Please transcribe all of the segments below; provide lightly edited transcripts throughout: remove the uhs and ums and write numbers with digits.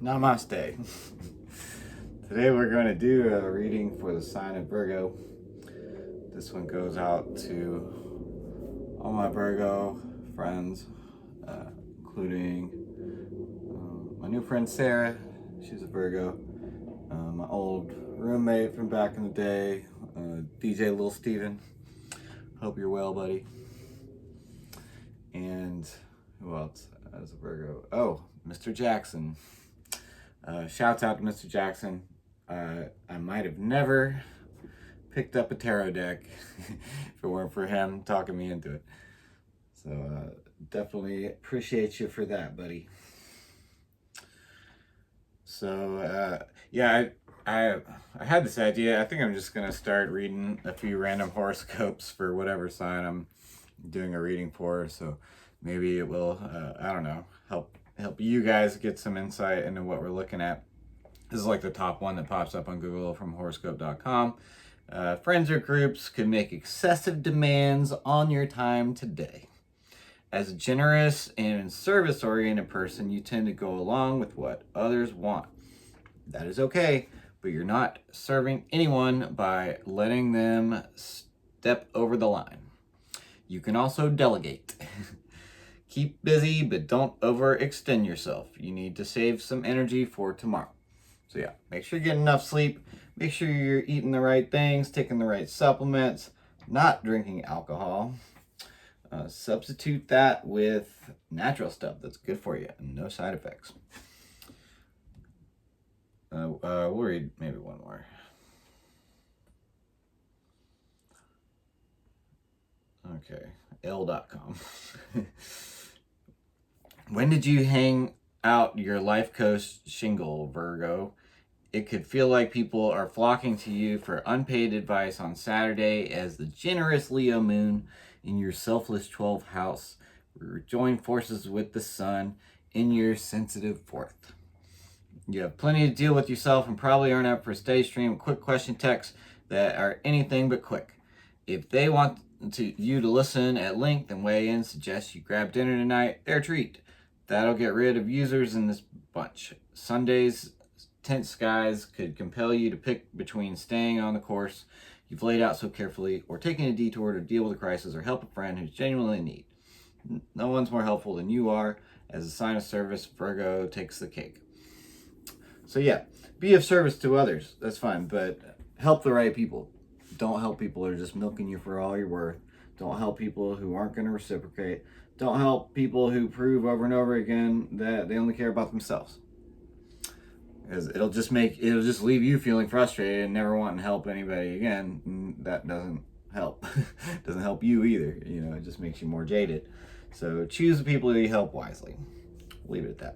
Namaste. Today we're going to do a reading for the sign of Virgo. This one goes out to all my Virgo friends, including my new friend Sarah. She's a Virgo. My old roommate from back in the day, DJ Lil Steven. Hope you're well, buddy. And who else as a Virgo? Oh, Mr. Jackson. Shouts out to Mr. Jackson. I might have never picked up a tarot deck if it weren't for him talking me into it. So definitely appreciate you for that, buddy. So yeah, I had this idea. I think I'm just gonna start reading a few random horoscopes for whatever sign I'm doing a reading for. So maybe it will, I don't know, help you guys get some insight into what we're looking at. This is like the top one that pops up on Google from horoscope.com. Friends or groups could make excessive demands on your time today. As a generous and service-oriented person, you tend to go along with what others want. That is okay, but you're not serving anyone by letting them step over the line. You can also delegate. Keep busy, but don't overextend yourself. You need to save some energy for tomorrow. So yeah, make sure you're getting enough sleep. Make sure you're eating the right things, taking the right supplements, not drinking alcohol. Substitute that with natural stuff that's good for you and no side effects. We'll read maybe one more. Okay, L.com. When did you hang out your life coach shingle, Virgo? It could feel like people are flocking to you for unpaid advice on Saturday as the generous Leo moon in your selfless 12th house join forces with the sun in your sensitive 4th. You have plenty to deal with yourself and probably aren't up for a steady stream of quick question texts that are anything but quick. If they want you to listen at length and weigh in, suggest you grab dinner tonight, their treat. That'll get rid of users in this bunch. Sunday's tense skies could compel you to pick between staying on the course you've laid out so carefully or taking a detour to deal with a crisis or help a friend who's genuinely in need. No one's more helpful than you are. As a sign of service, Virgo takes the cake. So yeah, be of service to others. That's fine, but help the right people. Don't help people who are just milking you for all you're worth. Don't help people who aren't going to reciprocate. Don't help people who prove over and over again that they only care about themselves. Because it'll just leave you feeling frustrated and never wanting to help anybody again. And that doesn't help. Doesn't help you either. You know, it just makes you more jaded. So choose the people that you help wisely. Leave it at that.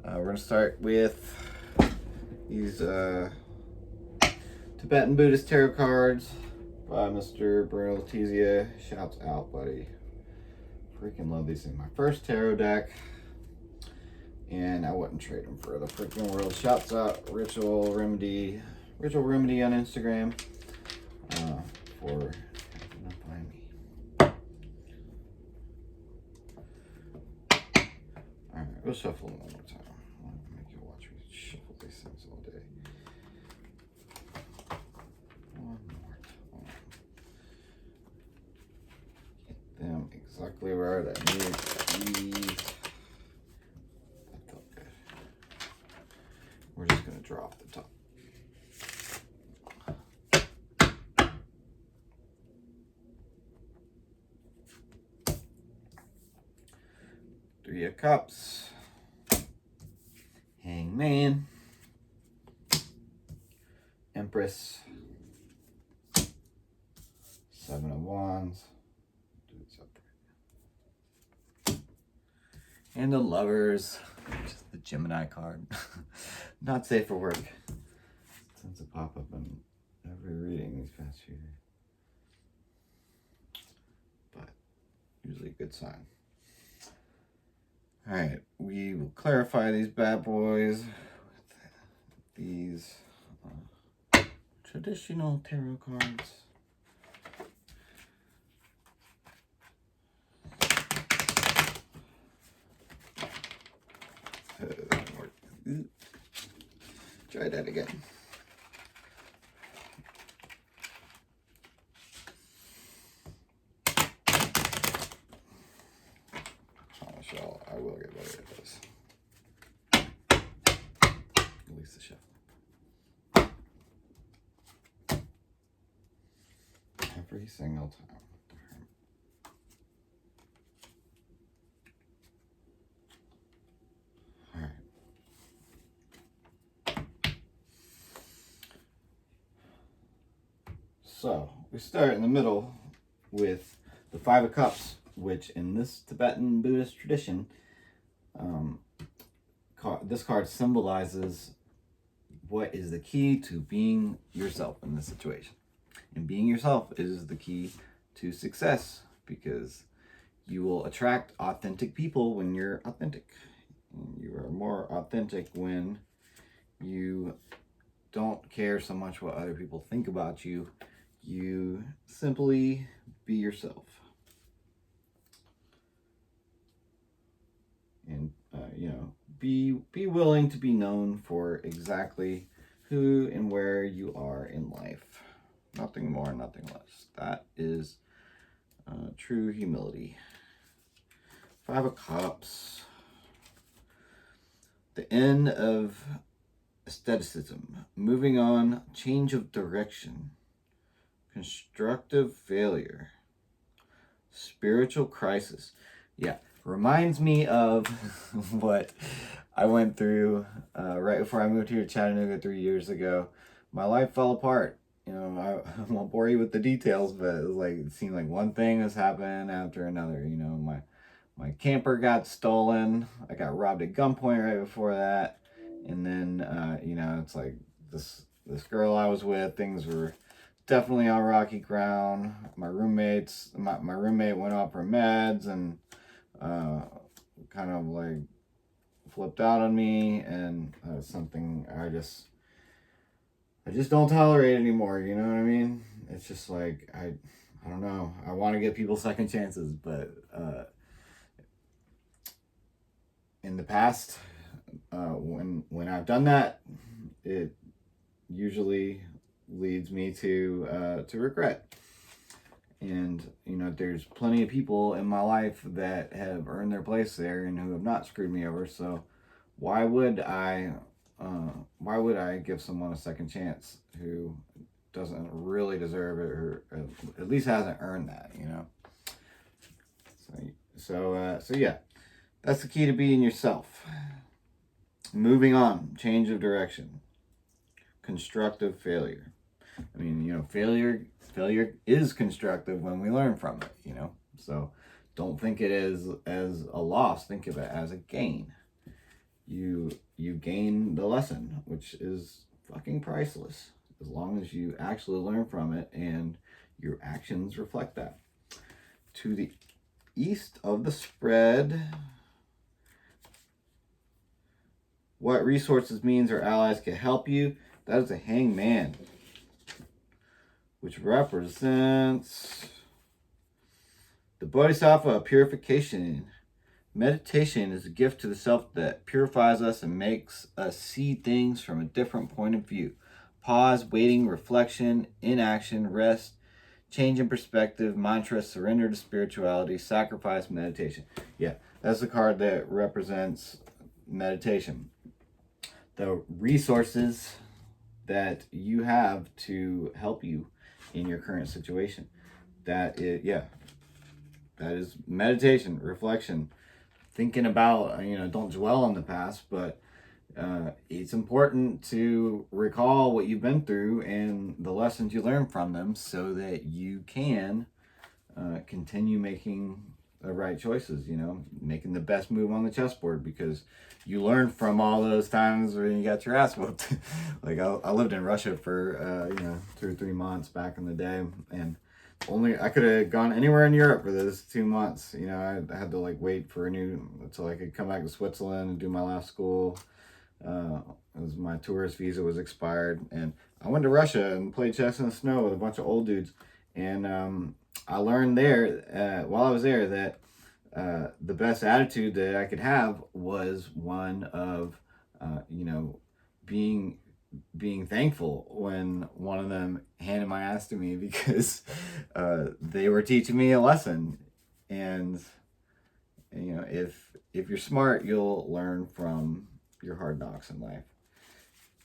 We're going to start with these Tibetan Buddhist tarot cards by Mr. Bruno Letizia. Shouts out, buddy. Freaking love these things. My first tarot deck, and I wouldn't trade them for the freaking world. Shouts out Ritual Remedy on Instagram for find me. All right, we'll shuffle them one more time. I want to make you watch me shuffle these things all day. One more time. Get them exactly right. I need these. That felt good. We're just going to draw off the top. Three of Cups. Hangman. Empress. Seven of Wands. And the Lovers, which is the Gemini card. Not safe for work. Tends to pop up in every reading these past few days. But usually a good sign. Alright, we will clarify these bad boys with these traditional tarot cards. Ooh. try that again. I promise y'all, I will get better at this. At least the shuffle. Every single time. So we start in the middle with the Five of Cups, which in this Tibetan Buddhist tradition, this card symbolizes what is the key to being yourself in this situation. And being yourself is the key to success, because you will attract authentic people when you're authentic. And you are more authentic when you don't care so much what other people think about you. You simply be yourself. And, be willing to be known for exactly who and where you are in life. Nothing more, nothing less. That is true humility. Five of Cups. The end of aestheticism. Moving on. Change of direction. Constructive failure. Spiritual crisis. Yeah, reminds me of what I went through right before I moved here to Chattanooga 3 years ago. My life fell apart. I won't bore you with the details, but it seemed like one thing was happening after another. My camper got stolen. I got robbed at gunpoint right before that. And then, it's like this girl I was with, things were definitely on rocky ground. My roommate went off her meds and kind of like flipped out on me, and something I just don't tolerate anymore. You know what I mean? It's just like I don't know. I want to give people second chances, but in the past, when I've done that, it usually leads me to regret. And there's plenty of people in my life that have earned their place there and who have not screwed me over. So why would I give someone a second chance who doesn't really deserve it, or at least hasn't earned that? So yeah, that's the key to being yourself. Moving on. Change of direction. Constructive failure. I mean, failure is constructive when we learn from it, So don't think it as a loss. Think of it as a gain. You gain the lesson, which is fucking priceless, as long as you actually learn from it and your actions reflect that. To the east of the spread, what resources, means, or allies can help you? That is a Hangman, which represents the Bodhisattva of purification. Meditation is a gift to the self that purifies us and makes us see things from a different point of view. Pause, waiting, reflection, inaction, rest, change in perspective, mantra, surrender to spirituality, sacrifice, meditation. Yeah, that's the card that represents meditation. The resources that you have to help you in your current situation. That is meditation, reflection, thinking about, don't dwell on the past, but it's important to recall what you've been through and the lessons you learned from them, so that you can continue making the right choices, making the best move on the chessboard, because you learn from all those times when you got your ass whooped. Like I lived in Russia for 2 or 3 months back in the day, and I could have gone anywhere in Europe for those 2 months. I had to wait for until I could come back to Switzerland and do my last school. My tourist visa was expired, and I went to Russia and played chess in the snow with a bunch of old dudes. And I learned there, while I was there, that the best attitude that I could have was one of, being being thankful when one of them handed my ass to me because they were teaching me a lesson. And you know, if you're smart, you'll learn from your hard knocks in life.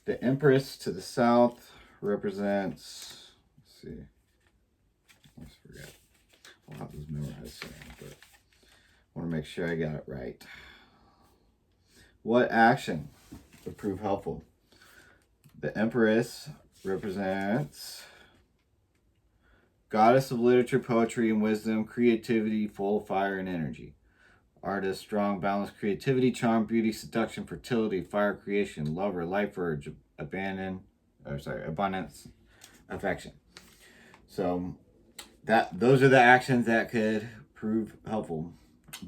The Empress to the south represents, let's see, I almost forget. I'll have this memorized soon, but I want to make sure I got it right. What action would prove helpful? The Empress represents goddess of literature, poetry, and wisdom, creativity, full of fire and energy. Artist, strong, balanced creativity, charm, beauty, seduction, fertility, fire, creation, lover, life urge, abundance, affection. So those are the actions that could prove helpful.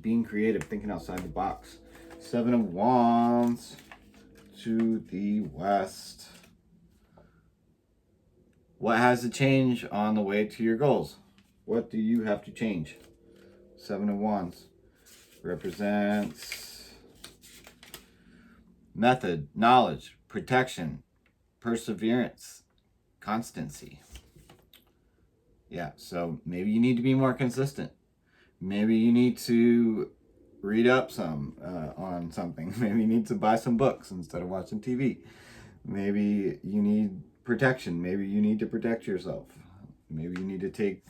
Being creative, thinking outside the box. 7 of Wands to the west. What has to change on the way to your goals? What do you have to change? 7 of Wands represents method, knowledge, protection, perseverance, constancy. Yeah, so maybe you need to be more consistent. Maybe you need to read up some on something. Maybe you need to buy some books instead of watching TV. Maybe you need protection. Maybe you need to protect yourself. Maybe you need to take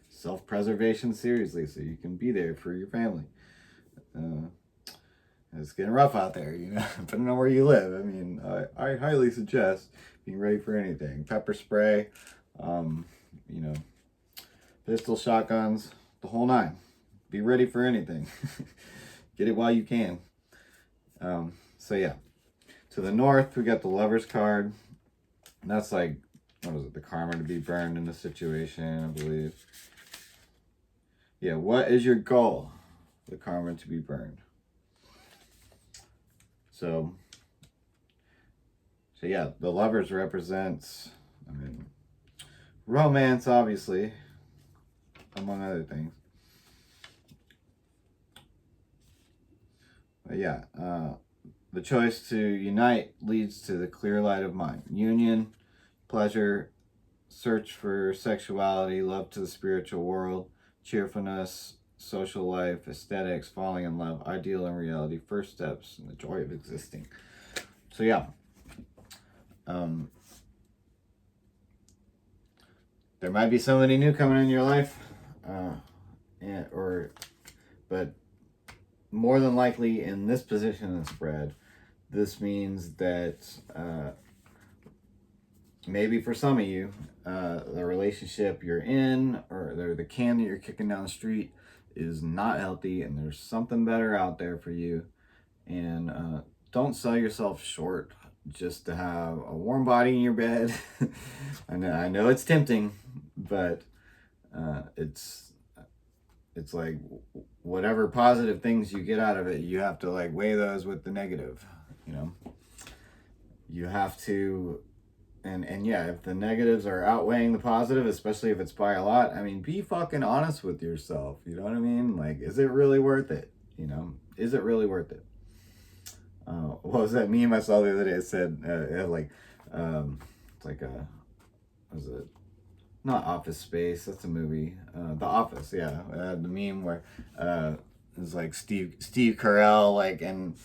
self-preservation seriously so you can be there for your family. It's getting rough out there, depending on where you live. I mean, I highly suggest being ready for anything. Pepper spray, pistol, shotguns, the whole nine. Be ready for anything. Get it while you can. So yeah. To the north, we got the Lover's card. And that's like, what is it? The karma to be burned in the situation, I believe. Yeah, what is your goal? The karma to be burned. So yeah, the Lovers represents, romance, obviously, among other things. But yeah, the choice to unite leads to the clear light of mind. Union, pleasure, search for sexuality, love to the spiritual world, cheerfulness, social life, aesthetics, falling in love, ideal and reality, first steps, and the joy of existing. So yeah, there might be somebody new coming in your life, but more than likely in this position and spread, this means that maybe for some of you, the relationship you're in or the can that you're kicking down the street is not healthy, and there's something better out there for you. And don't sell yourself short just to have a warm body in your bed. I know it's tempting, but it's like whatever positive things you get out of it, you have to like weigh those with the negative. You have to. And yeah, if the negatives are outweighing the positive, especially if it's by a lot, be fucking honest with yourself. You know what I mean? Like, is it really worth it? Is it really worth it? What was that meme I saw the other day? It said, it's like was it? Not Office Space. That's a movie. The Office, yeah. The meme where it's like Steve Carell, like, and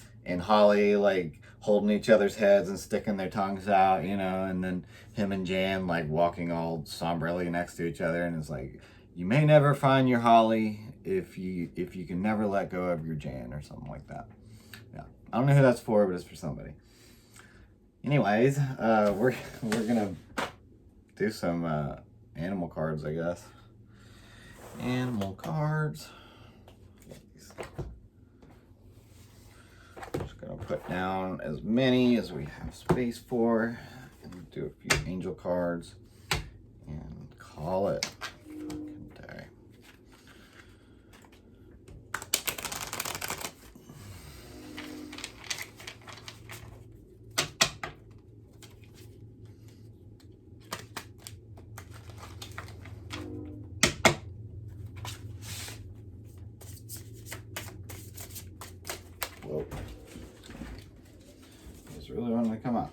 Holly, like, holding each other's heads and sticking their tongues out, and then him and Jan, like, walking all somberly next to each other, and it's like, you may never find your Holly if you can never let go of your Jan, or something like that. Yeah, I don't know who that's for, but it's for somebody. Anyways, we're gonna do some animal cards, I guess. Animal cards. Just gonna put down as many as we have space for, and do a few angel cards, and call it fucking day. Whoa. really wanting to come out.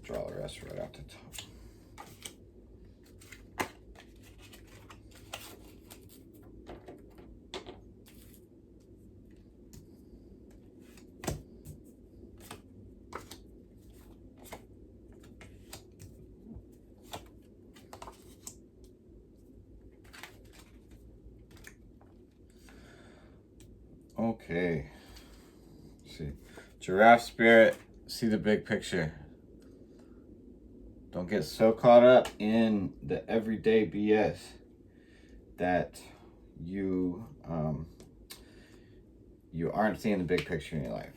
Draw the rest right off the top. Okay. Let's see. Giraffe spirit, see the big picture. Don't get so caught up in the everyday BS that you aren't seeing the big picture in your life.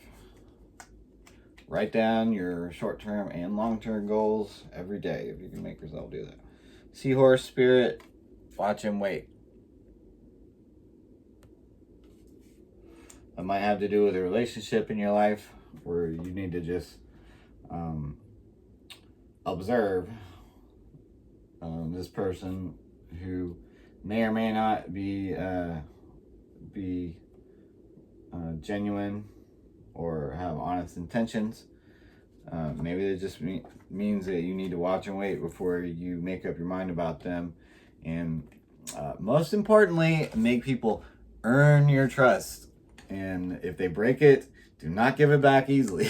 Write down your short-term and long-term goals every day if you can make yourself do that. Seahorse spirit, watch and wait. It might have to do with a relationship in your life where you need to just observe this person who may or may not be genuine or have honest intentions. Maybe it just means that you need to watch and wait before you make up your mind about them. And most importantly, make people earn your trust. And if they break it, do not give it back easily,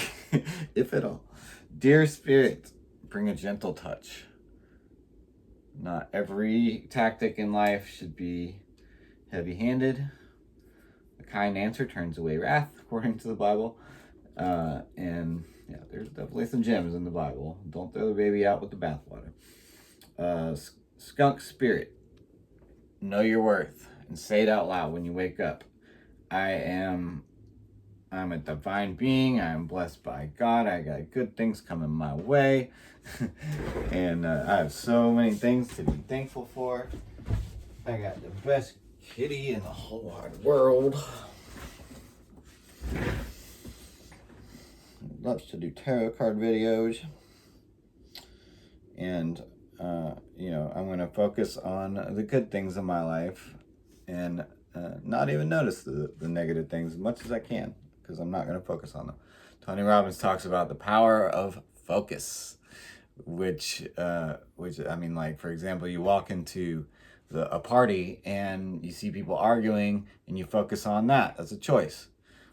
if at all. Dear spirit, bring a gentle touch. Not every tactic in life should be heavy-handed. A kind answer turns away wrath, according to the Bible. And yeah, there's definitely some gems in the Bible. Don't throw the baby out with the bathwater. Skunk spirit, know your worth and say it out loud when you wake up. I'm a divine being. I am blessed by God. I got good things coming my way. And I have so many things to be thankful for. I got the best kitty in the whole wide world. Loves to do tarot card videos. And, I'm going to focus on the good things in my life and not even notice the negative things as much as I can, because I'm not going to focus on them. Tony Robbins talks about the power of focus, which I mean, like, for example, you walk into a party and you see people arguing and you focus on that. That's a choice,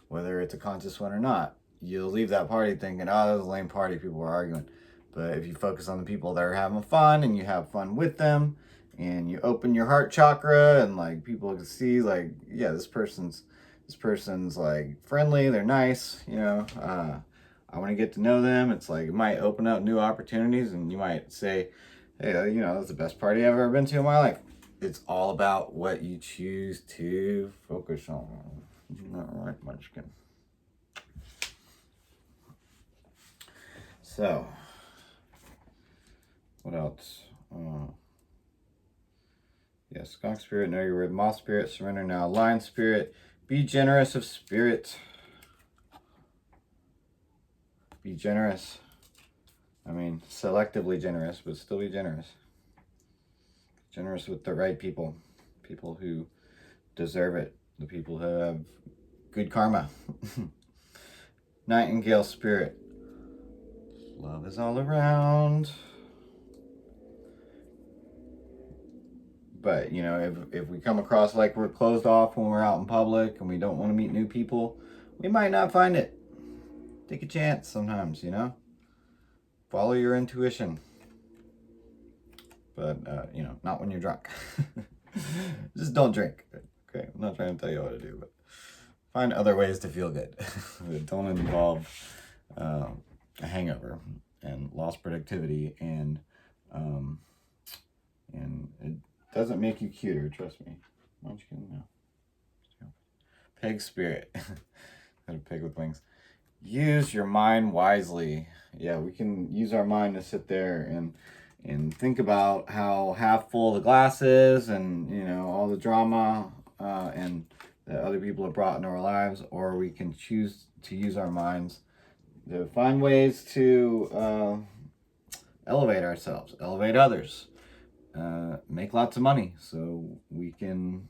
whether it's a conscious one or not. You'll leave that party thinking, oh, that was a lame party, people were arguing. But if you focus on the people that are having fun and you have fun with them and you open your heart chakra and like people can see like, yeah, this person's like friendly, they're nice, I want to get to know them. It's like it might open up new opportunities and you might say, hey, that's the best party I've ever been to in my life. It's all about what you choose to focus on. Not right, Munchkin. So, what else? Skunk spirit, know your word. Moth spirit, surrender now. Lion spirit, be generous of spirit. Be generous. I mean, selectively generous, but still be generous. Generous with the right people. People who deserve it. The people who have good karma. Nightingale spirit. Love is all around. But, if we come across like we're closed off when we're out in public and we don't want to meet new people, we might not find it. Take a chance sometimes, Follow your intuition. But, not when you're drunk. Just don't drink. Okay, I'm not trying to tell you what to do, but find other ways to feel good. That don't involve a hangover and lost productivity and it doesn't make you cuter, trust me. Munchkin, no. Pig spirit. Got a pig with wings. Use your mind wisely. Yeah, we can use our mind to sit there and think about how half full the glass is, and you know, all the drama and that other people have brought into our lives, or we can choose to use our minds to find ways to elevate ourselves, elevate others, make lots of money, so we can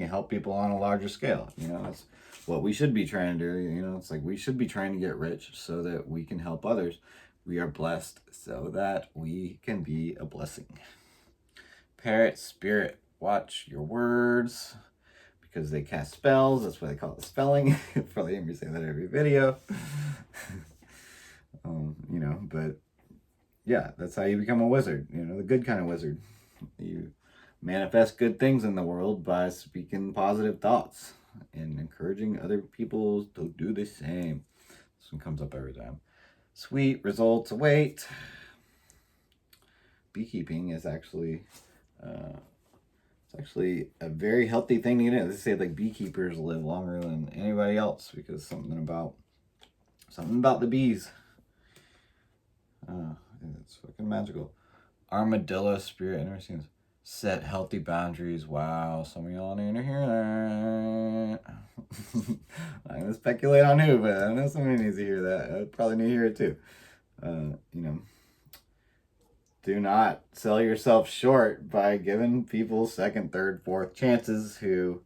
help people on a larger scale. You know, that's what we should be trying to do. You know, it's like we should be trying to get rich so that we can help others. We are blessed so that we can be a blessing. Parrot spirit, watch your words because they cast spells. That's why they call it spelling. Probably hear me say that every video. You know, but yeah, that's how you become a wizard. You know, the good kind of wizard. You manifest good things in the world by speaking positive thoughts and encouraging other people to do the same. This one comes up every time. Sweet results await. Beekeeping is actually it's actually a very healthy thing to get in. They say like beekeepers live longer than anybody else because something about the bees. It's fucking magical. Armadillo spirit, interesting. Set healthy boundaries. Wow, some of y'all need to hear that. I'm gonna speculate on who, but I know somebody needs to hear that. I probably need to hear it too. You know, do not sell yourself short by giving people second, third, fourth chances who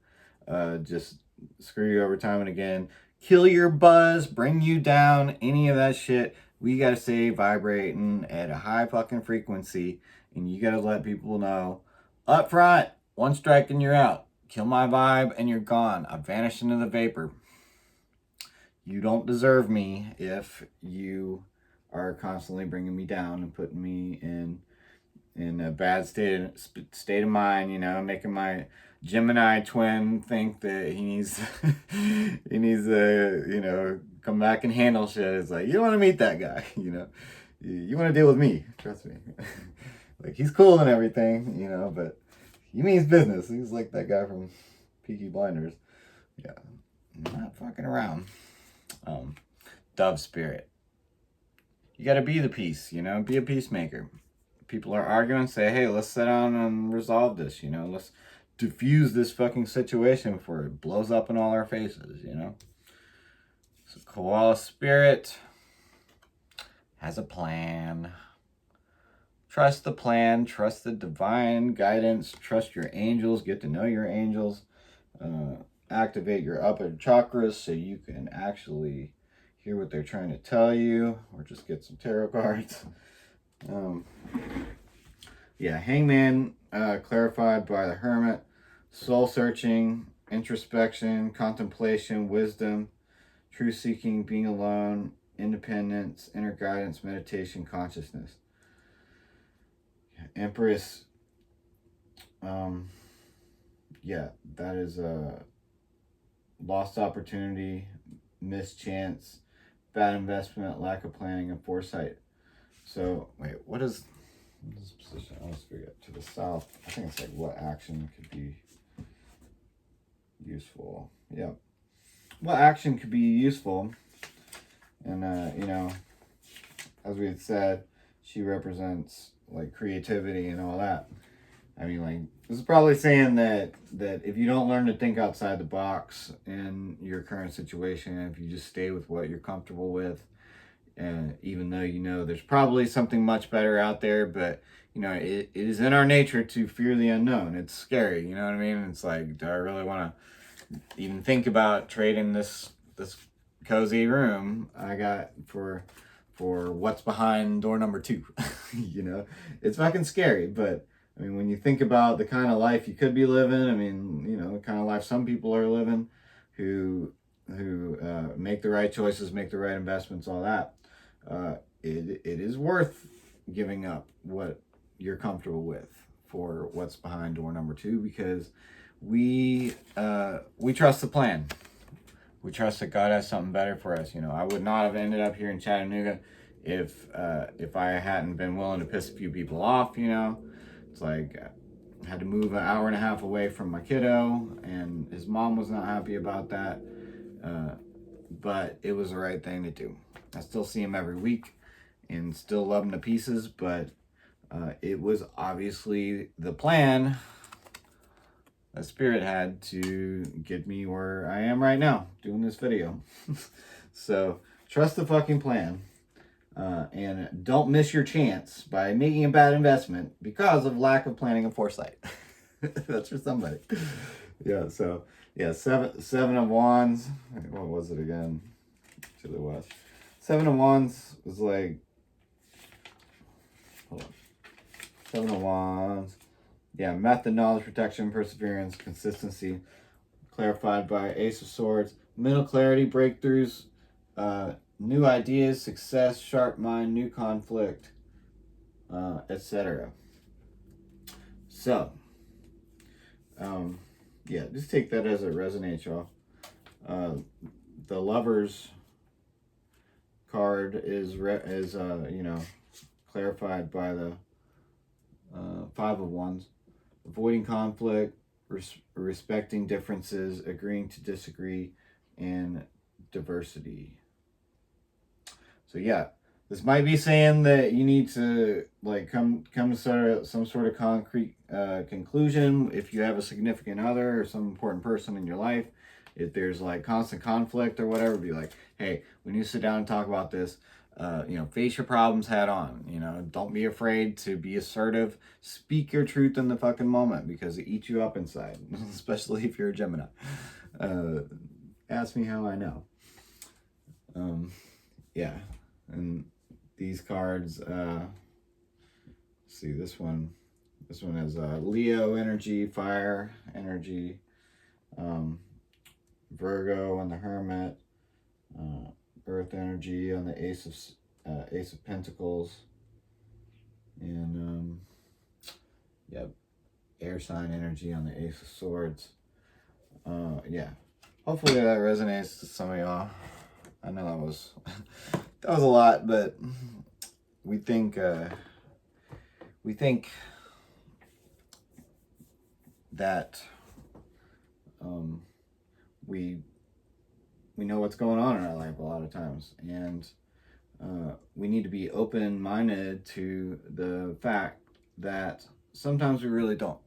just screw you over time and again, kill your buzz, bring you down, any of that shit. We gotta stay vibrating at a high fucking frequency, and you gotta let people know up front, one strike and you're out. Kill my vibe and you're gone. I vanish into the vapor. You don't deserve me if you are constantly bringing me down and putting me in a bad state of mind, you know, making my Gemini twin think that he needs to, you know, come back and handle shit. It's like, you don't want to meet that guy, you know. You want to deal with me, trust me. Like, he's cool and everything, you know, but he means business. He's like that guy from Peaky Blinders. Yeah, not fucking around. Dove spirit. You gotta be the peace, you know, be a peacemaker. People are arguing, say, hey, let's sit down and resolve this, you know, let's diffuse this fucking situation before it blows up in all our faces, you know. So koala spirit has a plan. Trust the plan, trust the divine guidance, trust your angels, get to know your angels, activate your upper chakras so you can actually hear what they're trying to tell you, or just get some tarot cards. Yeah, hangman, clarified by the hermit, soul searching, introspection, contemplation, wisdom, truth seeking, being alone, independence, inner guidance, meditation, consciousness. Empress, yeah, that is a lost opportunity, missed chance, bad investment, lack of planning, and foresight. So, wait, what is this position? I always forget. To the south, I think it's like what action could be useful. Yeah. What action could be useful? And, you know, as we had said, she represents like creativity and all that. I mean, like, this is probably saying that if you don't learn to think outside the box in your current situation, if you just stay with what you're comfortable with, and even though you know there's probably something much better out there, but you know, it is in our nature to fear the unknown. It's scary, you know what I mean? It's like, do I really want to even think about trading this cozy room I got for what's behind door number 2? You know, it's fucking scary. But I mean, when you think about the kind of life you could be living, I mean, you know, the kind of life some people are living who make the right choices, make the right investments, all that, it is worth giving up what you're comfortable with for what's behind door number 2, because we trust the plan. We trust that God has something better for us. You know, I would not have ended up here in Chattanooga if I hadn't been willing to piss a few people off. You know, it's like I had to move an hour and a half away from my kiddo, and his mom was not happy about that. But it was the right thing to do. I still see him every week, and still love them to pieces, but it was obviously the plan that Spirit had to get me where I am right now, doing this video. So, trust the fucking plan. And don't miss your chance by making a bad investment because of lack of planning and foresight. That's for somebody. Yeah, so, yeah, seven of Wands. What was it again? To the west. Seven of Wands was like, hold on. Seven of Wands. Yeah, method, knowledge, protection, perseverance, consistency. Clarified by Ace of Swords. Mental clarity, breakthroughs, new ideas, success, sharp mind, new conflict, etc. So, yeah, just take that as it resonates, y'all. The Lovers card is you know, clarified by the Five of Wands. Avoiding conflict, respecting differences, agreeing to disagree, and diversity. So yeah, this might be saying that you need to like come to some sort of concrete conclusion if you have a significant other or some important person in your life. If there's like constant conflict or whatever, be like, hey, we need to sit down and talk about this. You know, face your problems head on. You know, don't be afraid to be assertive. Speak your truth in the fucking moment because it eats you up inside, especially if you're a Gemini. Ask me how I know. Yeah, and these cards, see this one is Leo energy, fire energy, Virgo on the Hermit, earth energy on the Ace of Pentacles, and yeah, air sign energy on the Ace of Swords. Yeah, hopefully that resonates to some of y'all. I know that was a lot, but we think that we know what's going on in our life a lot of times, and we need to be open-minded to the fact that sometimes we really don't.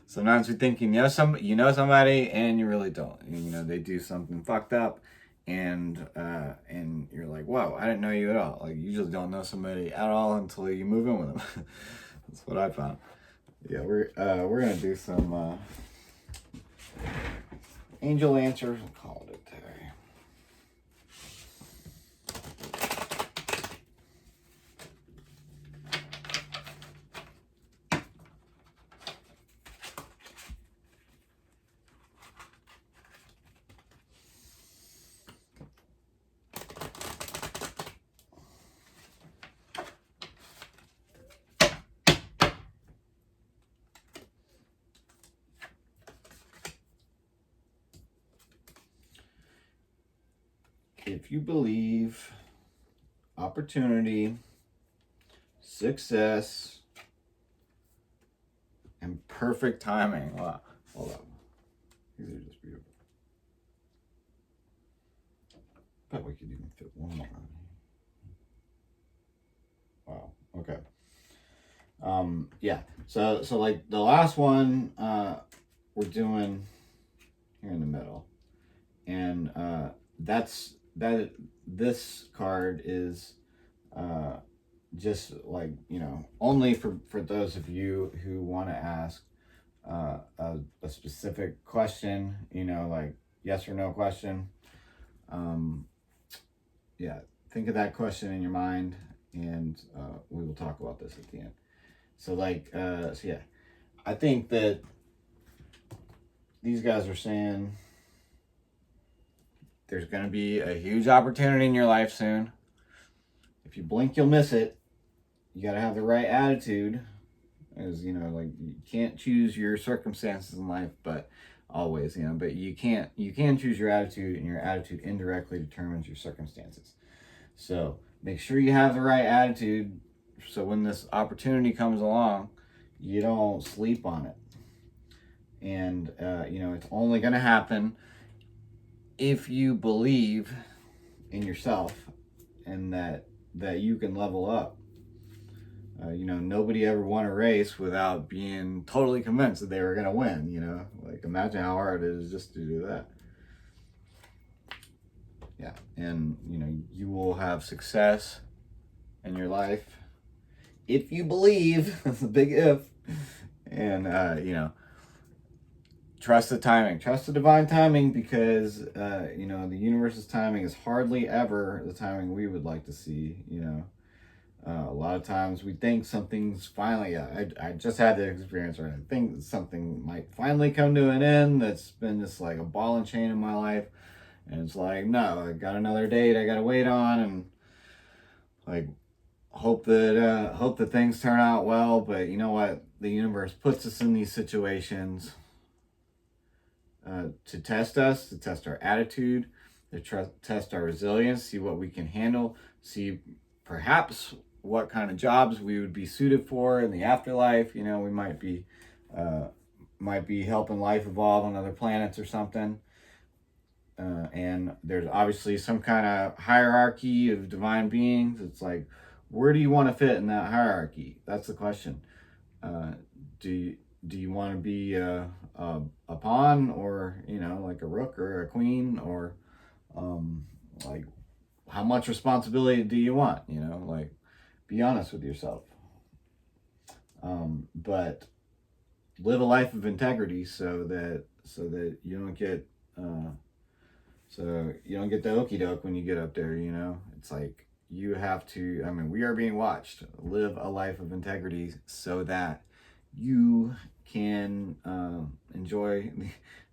Sometimes we think you know somebody and you really don't. You know, they do something fucked up, and you're like, whoa, I didn't know you at all. Like, you usually don't know somebody at all until you move in with them. That's what I found. Yeah, we're gonna do some angel answers and call it today. If you believe opportunity, success, and perfect timing. Wow. Hold on. These are just beautiful. Bet we could even fit one more on here. Wow. Okay. Yeah. So like the last one we're doing here in the middle. And this card is just like, you know, only for those of you who want to ask a specific question, you know, like yes or no question. Yeah, think of that question in your mind, and we will talk about this at the end. So like, so yeah, I think that these guys are saying there's going to be a huge opportunity in your life soon. If you blink, you'll miss it. You got to have the right attitude. As you know, like, you can't choose your circumstances in life, but always, you know, but you can choose your attitude, and your attitude indirectly determines your circumstances. So make sure you have the right attitude, so when this opportunity comes along, you don't sleep on it. And you know, it's only going to happen if you believe in yourself, and that that you can level up. You know, nobody ever won a race without being totally convinced that they were going to win, you know. Like, imagine how hard it is just to do that. Yeah, and, you know, you will have success in your life if you believe. That's a big if. And, you know, trust the timing. Trust the divine timing, because, you know, the universe's timing is hardly ever the timing we would like to see, you know. A lot of times we think something's finally, I just had the experience where I think something might finally come to an end that's been just like a ball and chain in my life. And it's like, no, I got another date I got to wait on, and like hope that things turn out well. But you know what? The universe puts us in these situations to test us, to test our attitude, to test our resilience, see what we can handle, see perhaps what kind of jobs we would be suited for in the afterlife. You know, we might be helping life evolve on other planets or something. And there's obviously some kind of hierarchy of divine beings. It's like, where do you want to fit in that hierarchy? That's the question. Do you want to be a pawn, or, you know, like a rook or a queen, or like, how much responsibility do you want? You know, like, be honest with yourself. But live a life of integrity, so that you don't get the okie doke when you get up there. You know, it's like, you have to, I mean, we are being watched. Live a life of integrity so that you can enjoy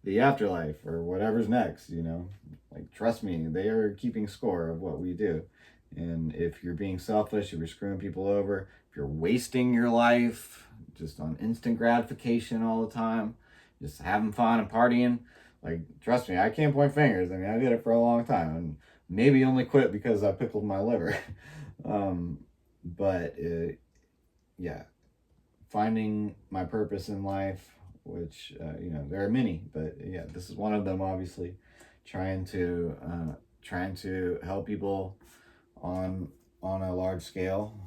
the afterlife or whatever's next, you know. Like, trust me, they are keeping score of what we do. And if you're being selfish, if you're screwing people over, if you're wasting your life just on instant gratification all the time, just having fun and partying, like, trust me, I can't point fingers. I mean, I did it for a long time, and maybe only quit because I pickled my liver. But yeah, finding my purpose in life, which, you know, there are many, but yeah, this is one of them, obviously. Trying to help people on a large scale.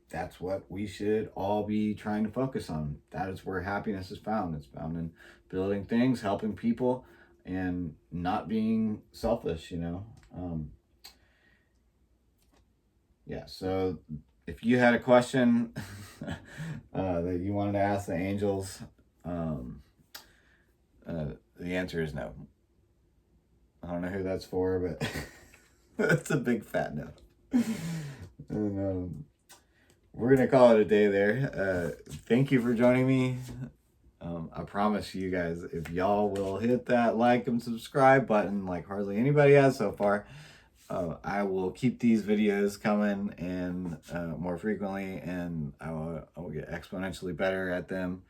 That's what we should all be trying to focus on. That is where happiness is found. It's found in building things, helping people, and not being selfish, you know. Yeah, so if you had a question that you wanted to ask the angels, the answer is no. I don't know who that's for, but that's a big fat no. And we're going to call it a day there. Thank you for joining me. I promise you guys, if y'all will hit that like and subscribe button like hardly anybody has so far, I will keep these videos coming, and more frequently, and I will get exponentially better at them.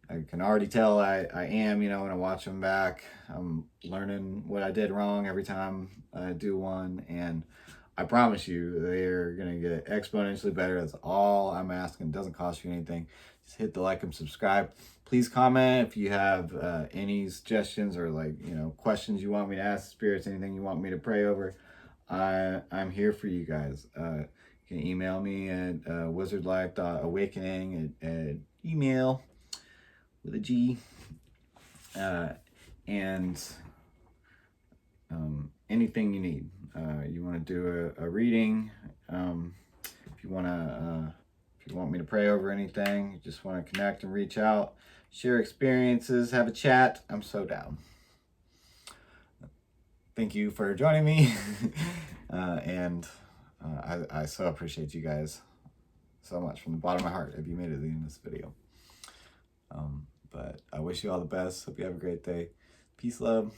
I can already tell I am, you know, when I watch them back. I'm learning what I did wrong every time I do one, and I promise you, they're going to get exponentially better. That's all I'm asking. It doesn't cost you anything. Just hit the like and subscribe. Please comment if you have any suggestions, or, like, you know, questions you want me to ask spirits, anything you want me to pray over. I'm here for you guys. You can email me at wizardlife.awakening at email with a G. And anything you need. You want to do a reading, if you want me to pray over anything, you just want to connect and reach out, share experiences, have a chat, I'm so down. Thank you for joining me. And I so appreciate you guys so much from the bottom of my heart if you made it to the end of this video. But I wish you all the best. Hope you have a great day. Peace, love.